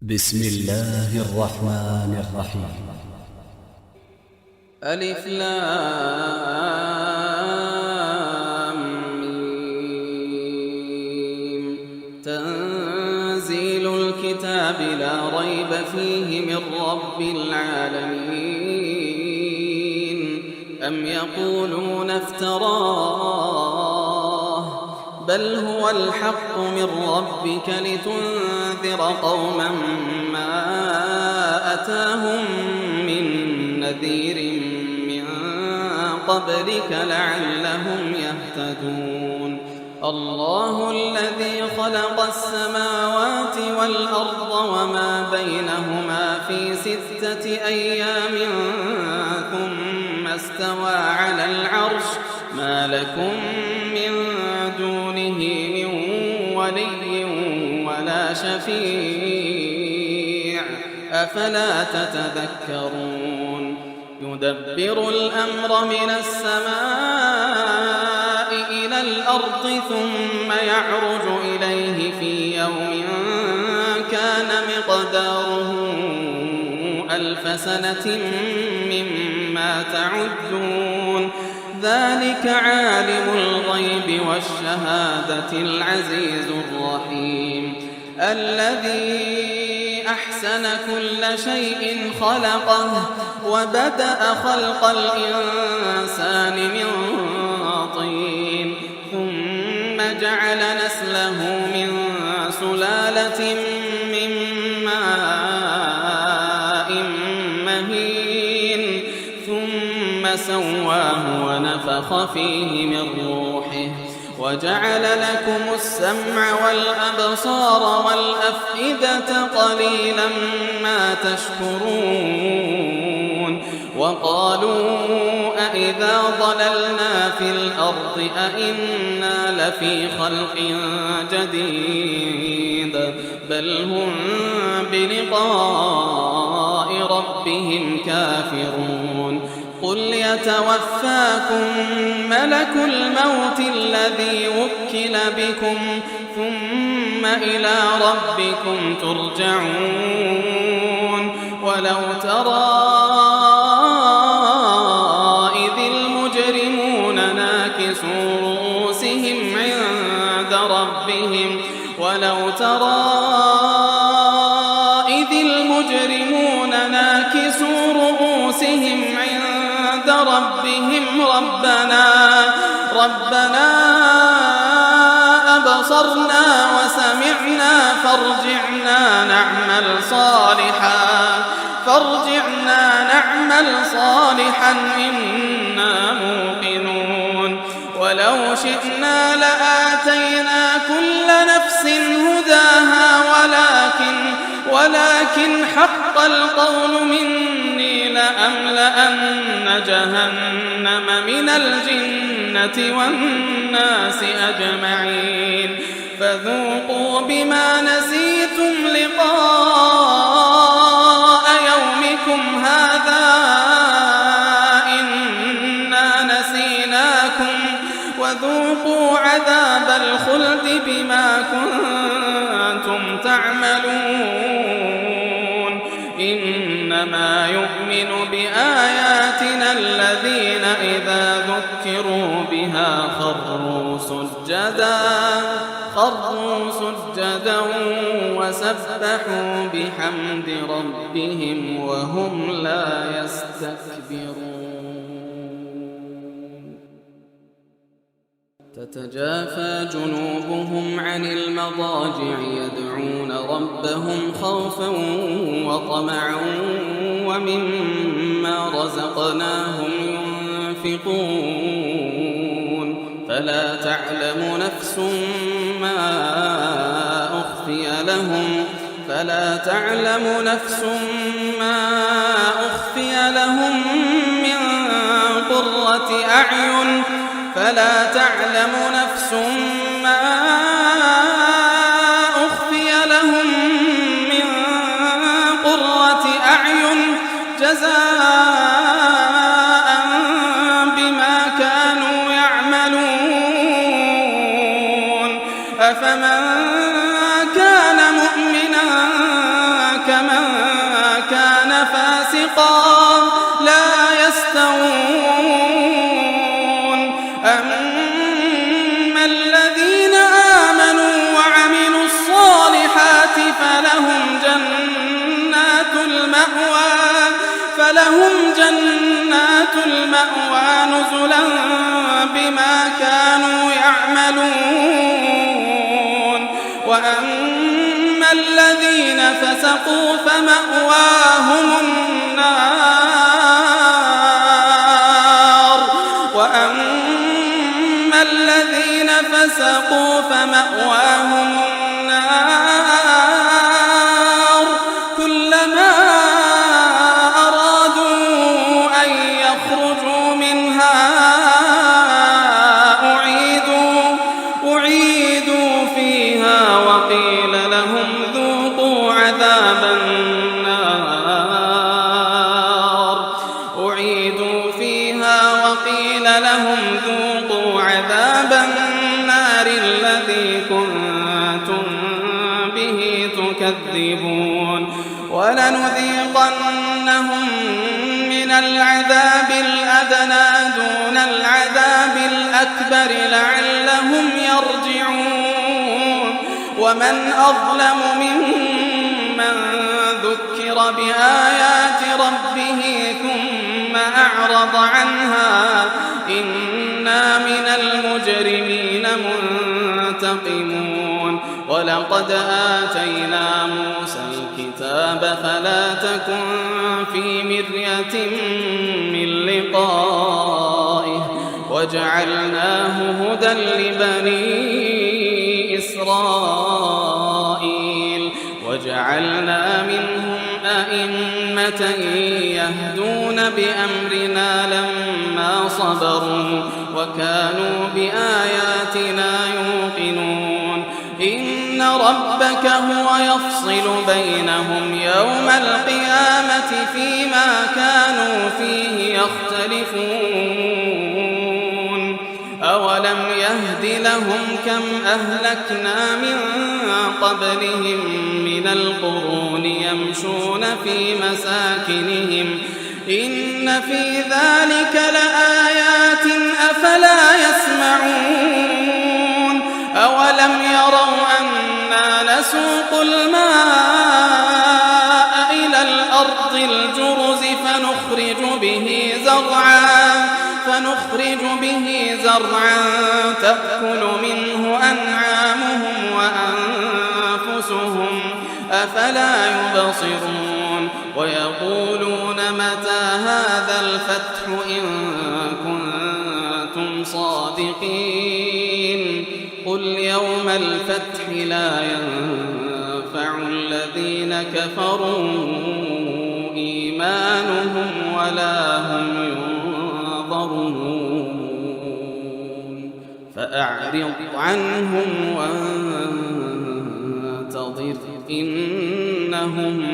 بسم الله الرحمن الرحيم. ألف لام ميم. تنزيل الكتاب لا ريب فيه من رب العالمين. أم يقولون افتراه بل هو الحق من ربك لتنذر قوما ما أتاهم من نذير من قبلك لعلهم يهتدون. الله الذي خلق السماوات والأرض وما بينهما في 6 أيام ثم استوى على العرش ما لكم من دونه من ولي ولا شفيع أفلا تتذكرون. يدبر الأمر من السماء إلى الأرض ثم يعرج إليه في يوم كان مقداره 1000 سنة مما تعدون. ذلك عالم الغيب والشهادة العزيز الرحيم الذي أحسن كل شيء خلقه وبدأ خلق الإنسان من طين ثم جعل نسله من سلالة من ماء مهين ثم سواه ونفخ فيه من روحه وجعل لكم السمع والأبصار والأفئدة قليلا ما تشكرون. وقالوا أإذا ضللنا في الأرض أإنا لفي خلق جديد بل هم بلقاء ربهم كافرون. قل يتوفاكم ملك الموت الذي وكل بكم ثم إلى ربكم ترجعون. ولو ترى إذ المجرمون ناكسوا رؤوسهم عند ربهم ولو ترى إذ المجرمون ناكسوا رؤوسهم عند ربهم ربنا أبصرنا وسمعنا فارجعنا نعمل صالحا إنا موقنون. ولو شئنا لآتينا كل نفس هداها ولكن حق القول مني لأملأن جهنم من الجنة والناس أجمعين. فذوقوا بما نسيتم لقاء يومكم هذا إنا نسيناكم وذوقوا عذاب الخلد بما كنتم تعملون. إنما يؤمن بآياتنا الذين إذا ذكروا بها خروا سجدا وسبحوا بحمد ربهم وهم لا يستكبرون. تتجافى جنوبهم عن المضاجع يدعون ربهم خوفا وطمعا ومما رزقناهم ينفقون. فلا تعلم نفس ما أخفي لهم من قرة أعين جزاء بما كانوا يعملون. أفمن كان مؤمنا كمن كان فاسقا لا يستوون أما الذين آمنوا وعملوا الصالحات فلهم جنات المأوى نزلا بما كانوا يعملون وأما الذين فسقوا فمأواهم النار كلما أرادوا أن يخرجوا منها أعيدوا فيها وقيل لهم ذوقوا عذاب النار الذي كنتم به تكذبون ولنذيقنهم من العذاب الأدنى دون العذاب الأكبر لعلهم يرجعون ومن أظلم ممن ذكر بآيات ربه ثم أعرض عنها إنا من المجرمين منتقمون ولقد آتينا موسى الكتاب فلا تكن في مرية من لقائه وجعلناه هدى لبني إسرائيل وجعلنا منهم أئمة يهدون بأمرنا لما صبروا وكانوا بآياتنا يوقنون إن ربك هو يفصل بينهم يوم القيامة فيما كانوا فيه يختلفون أولم يهد لهم كم أهلكنا من قبلهم من القرون يمشون في مساكنهم إن في ذلك لآيات أفلا يسمعون أولم يروا أنا نسوق الماء إلى الأرض الجرز فنخرج به زرعا تأكل منه أنعامهم وأنفسهم أفلا يبصرون ويقولون متى هذا الفتح إن كنتم صادقين قل يوم الفتح لا ينفع الذين كفروا إيمانهم ولا هم ينظرون فأعرض عنهم وانتظر إنهم